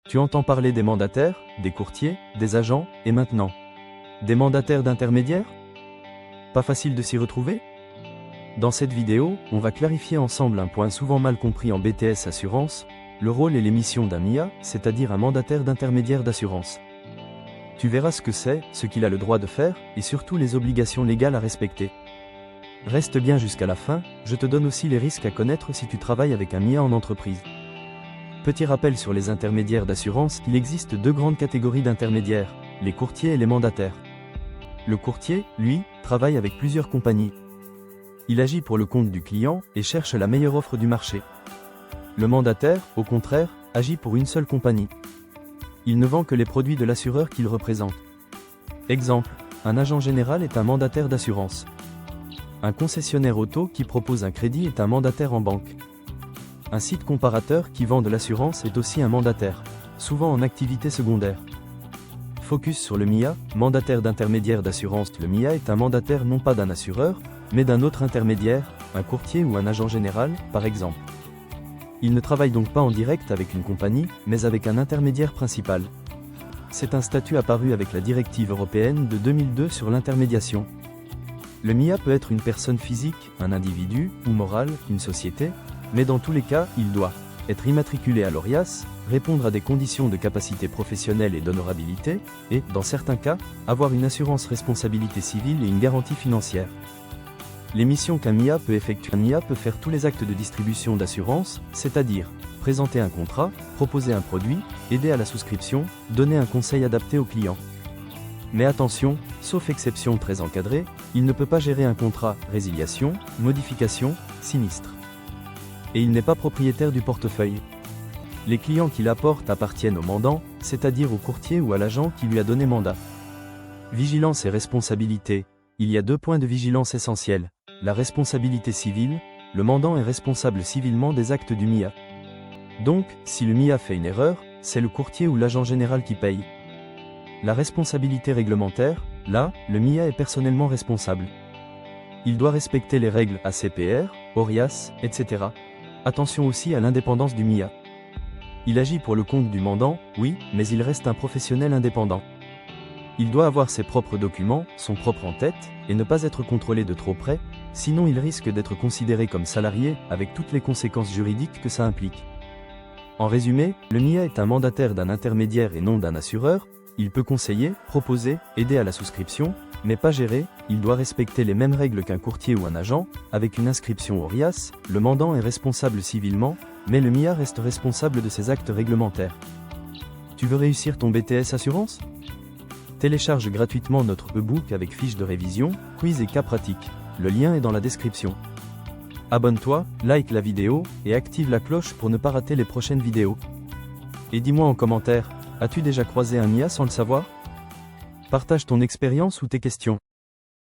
Tu entends parler des mandataires, des courtiers, des agents, et maintenant des mandataires d'intermédiaires? Pas facile de s'y retrouver? Dans cette vidéo, on va clarifier ensemble un point souvent mal compris en BTS Assurance, le rôle et les missions d'un MIA, c'est-à-dire un mandataire d'intermédiaire d'assurance. Tu verras ce que c'est, ce qu'il a le droit de faire, et surtout les obligations légales à respecter. Reste bien jusqu'à la fin, je te donne aussi les risques à connaître si tu travailles avec un MIA en entreprise. Petit rappel sur les intermédiaires d'assurance, il existe deux grandes catégories d'intermédiaires, les courtiers et les mandataires. Le courtier, lui, travaille avec plusieurs compagnies. Il agit pour le compte du client et cherche la meilleure offre du marché. Le mandataire, au contraire, agit pour une seule compagnie. Il ne vend que les produits de l'assureur qu'il représente. Exemple, un agent général est un mandataire d'assurance. Un concessionnaire auto qui propose un crédit est un mandataire en banque. Un site comparateur qui vend de l'assurance est aussi un mandataire, souvent en activité secondaire. Focus sur le MIA, mandataire d'intermédiaire d'assurance. Le MIA est un mandataire non pas d'un assureur, mais d'un autre intermédiaire, un courtier ou un agent général, par exemple. Il ne travaille donc pas en direct avec une compagnie, mais avec un intermédiaire principal. C'est un statut apparu avec la directive européenne de 2002 sur l'intermédiation. Le MIA peut être une personne physique, un individu, ou morale, une société, mais dans tous les cas, il doit être immatriculé à l'ORIAS, répondre à des conditions de capacité professionnelle et d'honorabilité, et, dans certains cas, avoir une assurance responsabilité civile et une garantie financière. Les missions qu'un MIA peut effectuer. Un MIA peut faire tous les actes de distribution d'assurance, c'est-à-dire présenter un contrat, proposer un produit, aider à la souscription, donner un conseil adapté au client. Mais attention, sauf exception très encadrée, il ne peut pas gérer un contrat, résiliation, modification, sinistre. Et il n'est pas propriétaire du portefeuille. Les clients qu'il apporte appartiennent au mandant, c'est-à-dire au courtier ou à l'agent qui lui a donné mandat. Vigilance et responsabilité. Il y a deux points de vigilance essentiels. La responsabilité civile, le mandant est responsable civilement des actes du MIA. Donc, si le MIA fait une erreur, c'est le courtier ou l'agent général qui paye. La responsabilité réglementaire, là, le MIA est personnellement responsable. Il doit respecter les règles ACPR, ORIAS, etc. Attention aussi à l'indépendance du MIA. Il agit pour le compte du mandant, oui, mais il reste un professionnel indépendant. Il doit avoir ses propres documents, son propre en-tête, et ne pas être contrôlé de trop près, sinon il risque d'être considéré comme salarié, avec toutes les conséquences juridiques que ça implique. En résumé, le MIA est un mandataire d'un intermédiaire et non d'un assureur. Il peut conseiller, proposer, aider à la souscription, mais pas gérer. Il doit respecter les mêmes règles qu'un courtier ou un agent. Avec une inscription au RIAS, le mandant est responsable civilement, mais le MIA reste responsable de ses actes réglementaires. Tu veux réussir ton BTS Assurance? Télécharge gratuitement notre e-book avec fiches de révision, quiz et cas pratiques. Le lien est dans la description. Abonne-toi, like la vidéo, et active la cloche pour ne pas rater les prochaines vidéos. Et dis-moi en commentaire, as-tu déjà croisé un MIA sans le savoir? Partage ton expérience ou tes questions.